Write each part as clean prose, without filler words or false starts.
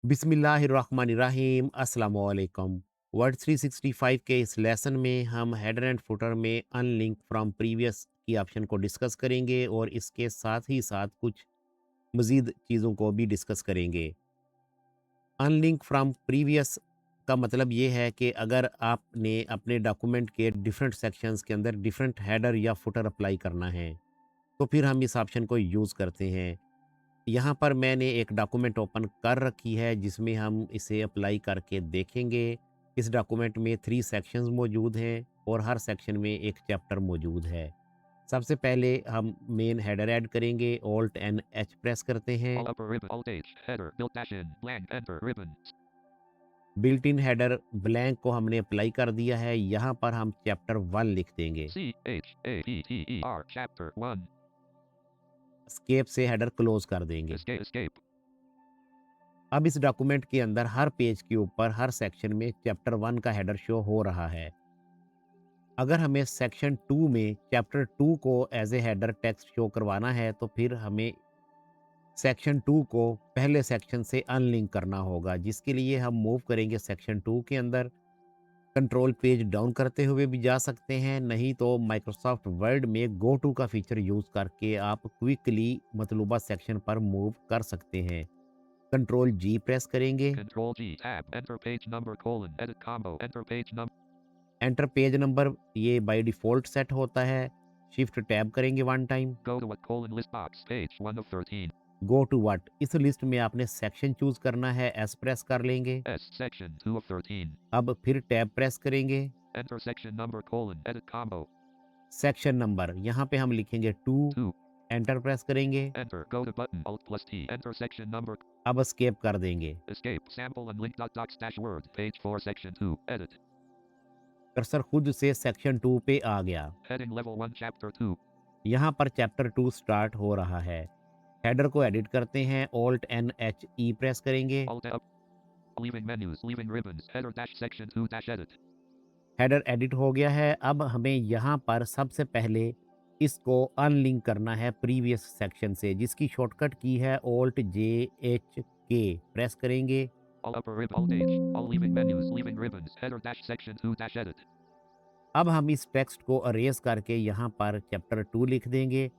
बिस्मिल्लाहिर्रहमानिर्रहीम अस्सलाम वालेकुम। वर्ड 365 के इस लेसन में हम हेडर एंड फुटर में अनलिंक फ्रॉम प्रीवियस की ऑप्शन को डिस्कस करेंगे और इसके साथ ही साथ कुछ मज़ीद चीज़ों को भी डिस्कस करेंगे। अनलिंक फ्रॉम प्रीवियस का मतलब ये है कि अगर आपने अपने डॉक्यूमेंट के डिफरेंट सेक्शंस के अंदर डिफरेंट हेडर या फुटर अप्लाई करना है, तो फिर हम इस ऑप्शन को यूज़ करते हैं। यहाँ पर मैंने एक डॉक्यूमेंट ओपन कर रखी है जिसमें हम इसे अप्लाई करके देखेंगे। इस डॉक्यूमेंट में 3 सेक्शंस मौजूद हैं और हर सेक्शन में एक चैप्टर मौजूद है। सबसे पहले हम मेन हेडर ऐड करेंगे, ऑल्ट एंड एच प्रेस करते हैं। All upper ribbon, Alt H, header, built dash in, blank, enter, ribbon, built in header blank को हमने अप्लाई कर दिया है। यहाँ पर हम चैप्टर 1 लिख देंगे। C, H, A, P, T, E, R, chapter 1, escape से हेडर क्लोज कर देंगे। escape, अब इस डॉक्यूमेंट के अंदर हर पेज के ऊपर हर सेक्शन में चैप्टर 1 का हेडर शो हो रहा है। अगर हमें सेक्शन 2 में चैप्टर 2 को as a header text show करवाना है तो फिर हमें सेक्शन 2 को पहले सेक्शन से अनलिंक करना होगा, जिसके लिए हम मूव करेंगे सेक्शन 2 के अंदर। कंट्रोल पेज डाउन करते हुए भी जा सकते हैं, नहीं तो माइक्रोसॉफ्ट वर्ड में गो टू का फीचर यूज करके आप क्विकली मतलूबा सेक्शन पर मूव कर सकते हैं। कंट्रोल जी प्रेस करेंगे। Control G, tab, enter page number, edit combo, enter page number, enter page number ये बाय डिफॉल्ट सेट होता है। शिफ्ट टैब करेंगे one time. go to what, list box, page 1 of 13, go to what, इस list में आपने section choose करना है, S press कर लेंगे। S, section 2 of 13, अब फिर टैब प्रेस करेंगे। enter section number, edit combo, section number यहाँ पे हम लिखेंगे 2। 2, एंटर प्रेस करेंगे। enter, go to button, Alt plus T, enter section number, अब एस्केप कर देंगे। escape, sample and link dot docs dash word, page 4, section 2, edit, cursor खुद से सेक्शन 2 पे आ गया। heading level 1, chapter 2, यहाँ पर चैप्टर 2 स्टार्ट हो रहा है। हेडर को एडिट करते हैं, Alt N H E press करेंगे। Alt up, leaving menus, leaving ribbons, header dash section 2 dash edit, header edit हो गया है। अब हमें यहाँ पर सबसे पहले इसको अनलिंक करना है प्रीवियस सेक्शन से, जिसकी शॉर्टकट की है ऑल्ट जे एच के। प्रेस करेंगे। all upper rib, Alt H, all leaving menus, leaving ribbons, header dash section 2 dash edit, अब हम इस टेक्स्ट को अरेज करके यहाँ पर चैप्टर 2 लिख देंगे।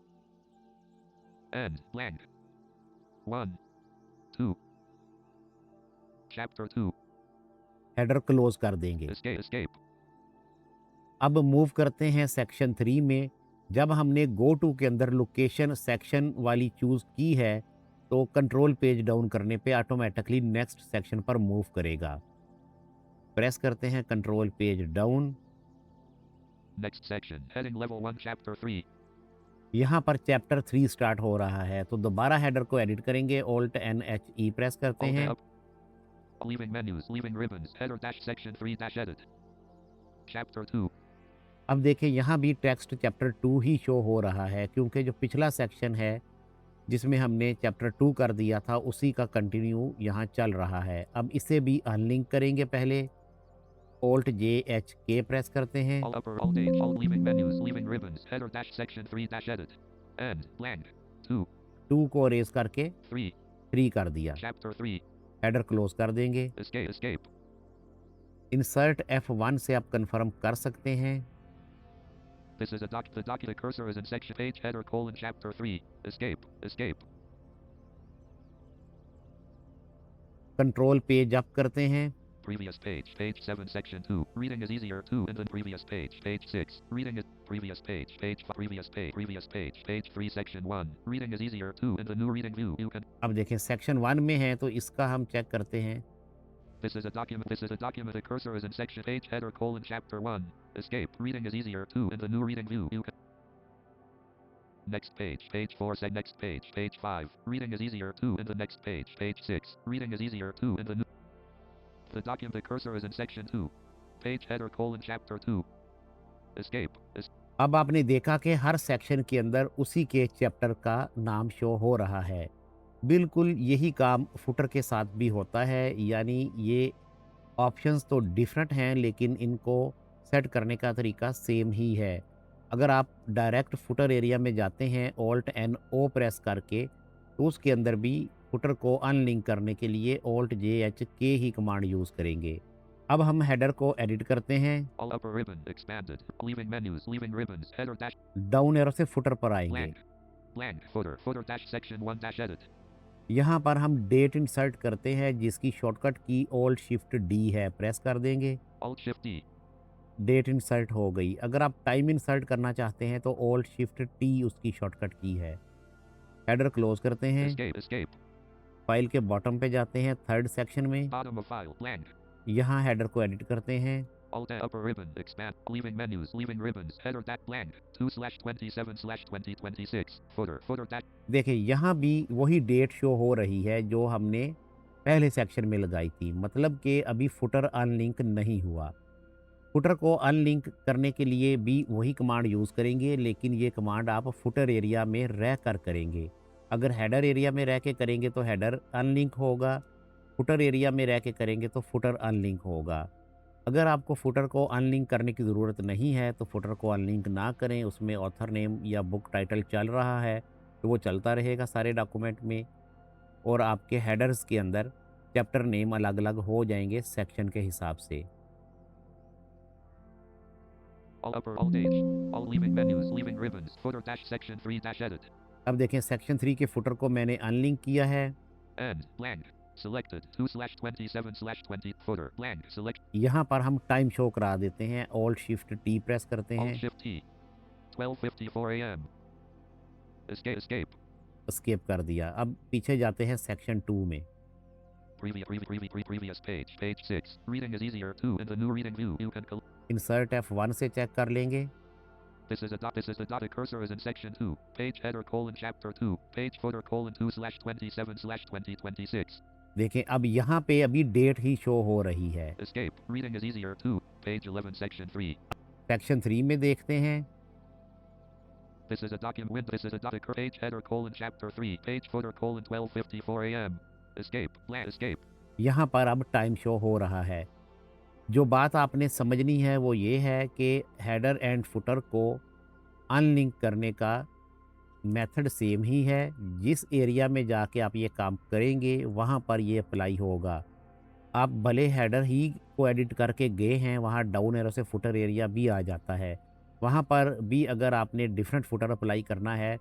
end, blank, 1, 2, chapter 2, header close कर देंगे। escape, अब मूव करते हैं सेक्शन 3 में। जब हमने गो टू के अंदर लोकेशन सेक्शन वाली चूज की है, तो कंट्रोल पेज डाउन करने पे ऑटोमेटिकली नेक्स्ट सेक्शन पर मूव करेगा। प्रेस करते हैं control page down. next section, heading level 1, chapter 3, यहाँ पर चैप्टर 3 स्टार्ट हो रहा है, तो दोबारा हेडर को एडिट करेंगे, Alt N H E press करते alt हैं। up, leaving menus, leaving ribbons, header dash section 3 dash edit, chapter 2, अब देखिए यहाँ भी टेक्स्ट चैप्टर 2 ही शो हो रहा है, क्योंकि जो पिछला सेक्शन है जिसमें हमने चैप्टर 2 कर दिया था, उसी का कंटिन्यू यहाँ चल रहा है। अब इसे भी अनलिंक करेंगे पहले। ऑल्ट जे एच के प्रेस करते हैं। all upper, Alt H, all leaving menus, leaving ribbons, header dash section 3 dash edit, end, blank, 2, 2 को रेज करके 3, 3 कर दिया। chapter 3, हेडर क्लोज कर देंगे। escape, इंसर्ट F1 से आप कंफर्म कर सकते हैं। this is the document cursor is in section page header, chapter 3, escape, control page up करते हैं। previous page, page 7, section 2, reading is easier, 2 in the previous page 6, reading is previous page, previous page 3, section 1, reading is easier, 2 in the new reading view, you can, अब देखें section 1 में है, तो इसका हम check करते हैं। this is a document, the cursor is in section page header, chapter 1, escape, reading is easier, 2 in the new reading view, you can, next page 4, next page 5, reading is easier, 2 in the next page 6, reading is easier, 2 in the new, the document, the cursor is in section 2, page header, chapter 2, escape, अब आपने देखा कि हर section के अंदर उसी के chapter का नाम शो हो रहा है। बिल्कुल यही काम फुटर के साथ भी होता है, यानी ये ऑप्शंस तो डिफरेंट हैं, लेकिन इनको सेट करने का तरीका सेम ही है। अगर आप डायरेक्ट फुटर एरिया में जाते हैं ऑल्ट एन ओ प्रेस करके, तो उसके अंदर भी फुटर को अनलिंक करने के लिए Alt+J+H+K ही कमांड यूज़ करेंगे। अब हम हेडर को एडिट करते हैं। All upper ribbon expanded. Leaving menus. Leaving ribbons. Header dash down arrow से फुटर पर आएंगे। blank. Blank. Footer. Footer dash section 1 dash edit. यहाँ पर हम डेट इंसर्ट करते हैं जिसकी शॉर्टकट की Alt+Shift+D है, प्रेस कर देंगे। Alt Shift D. Date insert हो गई। अगर आप टाइम इंसर्ट करना चाहते हैं तो Alt+Shift+T उसकी शॉर्टकट की है। हेडर क्लोज करते हैं। Escape. Escape. फाइल के बॉटम पे जाते हैं, थर्ड सेक्शन में। Bottom of file. Blank. यहाँ हेडर को एडिट करते हैं। Alt upper ribbon expand. Leaving menus. Leaving ribbons. Header dash blank. 2/27/2026. Footer. Footer dash. देखिए यहाँ भी वही डेट शो हो रही है जो हमने पहले सेक्शन में लगाई थी, मतलब कि अभी फुटर अनलिंक नहीं हुआ। फुटर को अनलिंक करने के लिए भी वही कमांड यूज़ करेंगे, लेकिन ये कमांड आप फुटर एरिया में रह कर करेंगे। अगर हेडर एरिया में रह के करेंगे तो हेडर अनलिंक होगा, फुटर एरिया में रह के करेंगे तो फुटर अनलिंक होगा। अगर आपको फुटर को अनलिंक करने की ज़रूरत नहीं है तो फुटर को अनलिंक ना करें, उसमें ऑथर नेम या बुक टाइटल चल रहा है तो वो चलता रहेगा सारे डॉक्यूमेंट में, और आपके हेडर्स के अंदर चैप्टर नेम अलग अलग हो जाएंगे सेक्शन के हिसाब से। All upper. Alt H. All leaving menus. Leaving ribbons. Footer dash section 3 dash edit. अब देखें सेक्शन 3 के फुटर को मैंने अनलिंक किया है। End. Blank. Selected. 2/27/20. Footer. Blank. Select. यहाँ पर हम टाइम शो करा देते हैं, Alt+Shift+T प्रेस करते Alt हैं, Shift T. 12:54 a.m. Escape. Escape. Escape कर दिया। अब पीछे जाते हैं सेक्शन 2 में। Previous page. Page 6. Reading is easier 2 in the new reading view. You can. Insert F1 से चेक कर लेंगे। This is the dotted cursor is in section 2. Page header chapter 2. Page footer 2/27/2026. देखें अब यहाँ पे अभी डेट ही show हो रही है। Escape. Reading is easier 2. Page 11 section 3. Section 3 में देखते हैं। This is a document. This is a dotted page header chapter 3. Page footer 12:54 a.m. Escape. Blank. Escape. यहाँ पर अब टाइम शो हो रहा है। जो बात आपने समझनी है वो ये है कि हेडर एंड फुटर को अनलिंक करने का मेथड सेम ही है। जिस एरिया में जाके आप ये काम करेंगे वहाँ पर ये अप्लाई होगा। आप भले हेडर ही को एडिट करके गए हैं, वहाँ डाउन एरो से फुटर एरिया भी आ जाता है। वहाँ पर भी अगर आपने डिफरेंट फुटर अप्लाई करना है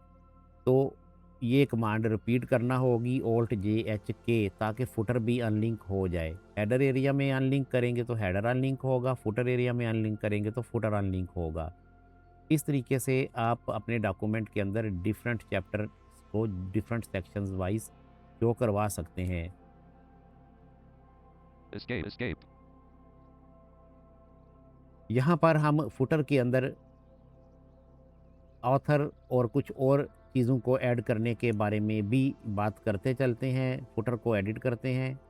तो ये कमांड रिपीट करना होगी Alt+J+H+K, ताकि फुटर भी अनलिंक हो जाए। हेडर एरिया में अनलिंक करेंगे तो हेडर अनलिंक होगा, फुटर एरिया में अनलिंक करेंगे तो फुटर अनलिंक होगा। इस तरीके से आप अपने डॉक्यूमेंट के अंदर डिफरेंट चैप्टर को डिफरेंट सेक्शंस वाइज शो करवा सकते हैं। Escape. Escape. यहाँ पर हम फुटर के अंदर ऑथर और कुछ और चीज़ों को ऐड करने के बारे में भी बात करते चलते हैं। फुटर को एडिट करते हैं।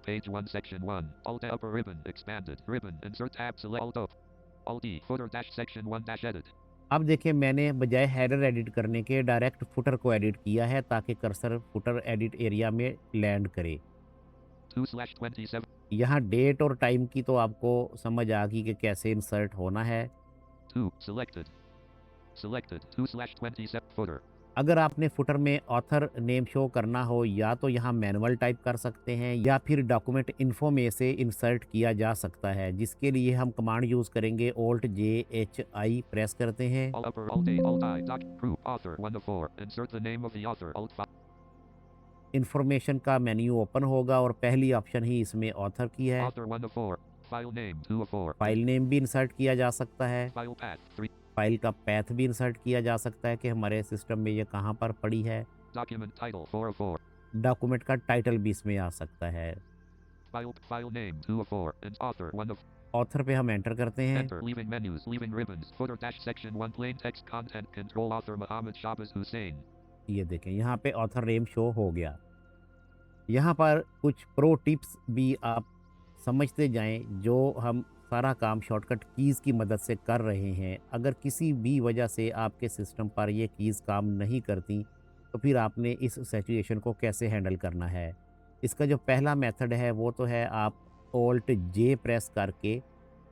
Page 1 section 1. Alt upper ribbon expanded. Ribbon. Insert tab. Select Alt up. Alt E. Footer dash section 1 dash edit. अब देखिए मैंने बजाय हेडर एडिट करने के डायरेक्ट फुटर को एडिट किया है ताकि कर्सर फुटर एडिट एरिया में लैंड करे। 2/27. यहाँ डेट और टाइम की तो आपको समझ आ गई कि कैसे इंसर्ट होना है। 2. Selected. Selected. 2/27. Footer. अगर आपने फुटर में ऑथर नेम शो करना हो या तो यहाँ मैनुअल टाइप कर सकते हैं या फिर डॉक्यूमेंट इन्फो में से इंसर्ट किया जा सकता है, जिसके लिए हम कमांड यूज़ करेंगे Alt+J+H+I प्रेस करते हैं। Alt upper. Alt A. Alt I. Doc. Group. Author 1 of 4. Insert the name of the author. Alt 5. Information का मेन्यू ओपन होगा और पहली ऑप्शन ही इसमें ऑथर की है। Author 1 of 4. File name 2 of 4. File name भी इंसर्ट किया जा सकता है। File path 3. फाइल का पैथ भी इंसर्ट किया जा सकता है कि हमारे सिस्टम में ये कहाँ पर पड़ी है। Document title 4 of 4. डॉक्यूमेंट का टाइटल भी इसमें आ सकता है। File name 2 of 4. And author 1 of. Author पे हम एंटर करते हैं। Enter. Leaving menus. Leaving ribbons. Footer dash section 1. Plain text content. Control author Mohammed Shabazz Hussain. ये देखें यहाँ पे ऑथर नेम शो हो गया। यहाँ पर कुछ प्रो टिप्स भी आप समझते जाएं जो हम सारा काम शॉर्टकट कीज़ की मदद से कर रहे हैं। अगर किसी भी वजह से आपके सिस्टम पर ये कीज़ काम नहीं करती तो फिर आपने इस सिचुएशन को कैसे हैंडल करना है। इसका जो पहला मेथड है वो तो है आप Alt+J प्रेस करके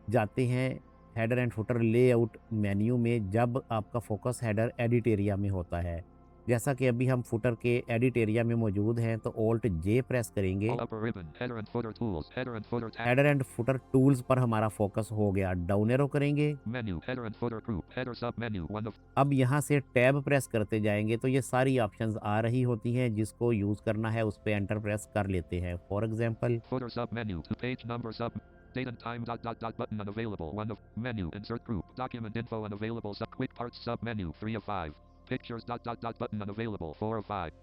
जाते हैं header and footer layout menu में जब आपका फोकस हेडर एडिट एरिया में होता है। जैसा कि अभी हम फुटर के एडिट एरिया में मौजूद हैं तो ऑल्ट जे प्रेस करेंगे। All upper ribbon. Header and footer tools. Header and footer tab. Header and footer tools पर हमारा फोकस हो गया। डाउन एरो करेंगे। Menu. Header and footer group. Header sub menu. One of अब यहाँ से टैब प्रेस करते जाएंगे तो ये सारी ऑप्शंस आ रही होती हैं, जिसको यूज़ करना है उस पे एंटर प्रेस कर लेते हैं। For example footer sub menu. To page number sub. Date and time button unavailable. One of menu. Insert group. Document info unavailable. Sub quick parts sub menu. 3 of 5. Pictures button unavailable. 4 of 5.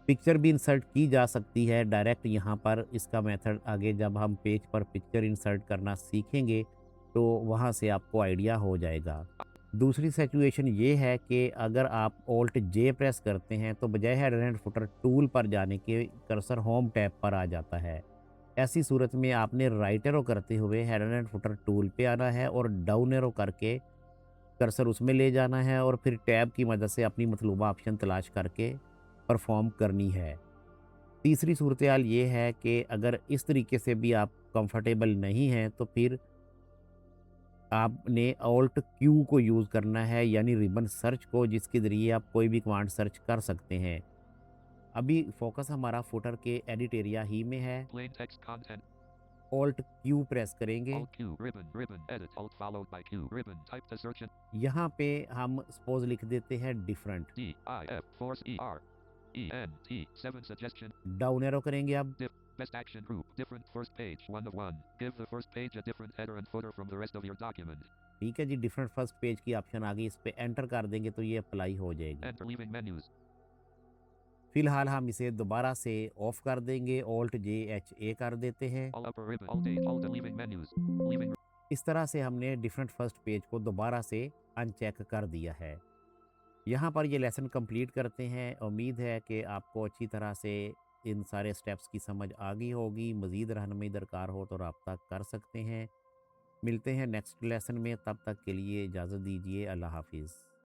Picture भी insert की जा सकती है direct यहाँ पर। इसका method आगे जब हम पेज पर पिक्चर इंसर्ट करना सीखेंगे तो वहाँ से आपको आइडिया हो जाएगा। दूसरी सिचुएशन ये है कि अगर आप ऑल्ट जे प्रेस करते हैं तो बजाय हेडर एंड फुटर टूल पर जाने के कर्सर होम टैब पर आ जाता है। ऐसी सूरत में आपने राइट एरो करते हुए हेडर एंड फुटर टूल पे आना है और डाउन एरो करके कर्सर उसमें ले जाना है और फिर टैब की मदद से अपनी मतलूबा ऑप्शन तलाश करके परफॉर्म करनी है। तीसरी सूरत-ए-हाल ये है कि अगर इस तरीके से भी आप कंफर्टेबल नहीं हैं तो फिर आपने ऑल्ट क्यू को यूज़ करना है, यानी रिबन सर्च को, जिसके ज़रिए आप कोई भी कमांड सर्च कर सकते हैं। अभी फोकस हमारा फुटर के एडिट एरिया ही में है। plain text content. Alt Q press करेंगे। Alt Q ribbon edit alt followed by Q ribbon type to search and यहाँ पे हम सपोज लिख देते हैं different. D I F force E R E N T 7 suggestion down arrow करेंगे अब। best action group different first page 1 of 1 give the first page a different header and footer from the rest of your document ठीक है जी, different first page की option आ गई, इस पे enter कर देंगे तो ये अप्लाई हो जाएगी। enter leaving menus फिलहाल हम इसे दोबारा से ऑफ कर देंगे, ऑल्ट जे एच ए कर देते हैं। all upper ribbon alt A alt leaving menus leaving इस तरह से हमने डिफरेंट फर्स्ट पेज को दोबारा से अनचेक कर दिया है। यहाँ पर ये लेसन कंप्लीट करते हैं। उम्मीद है कि आपको अच्छी तरह से इन सारे स्टेप्स की समझ आ गई होगी। मज़ीद रहनुमाई दरकार हो तो रब्ता कर सकते हैं। मिलते हैं नेक्स्ट लेसन में, तब तक के लिए इजाज़त दीजिए। अल्लाह हाफिज़।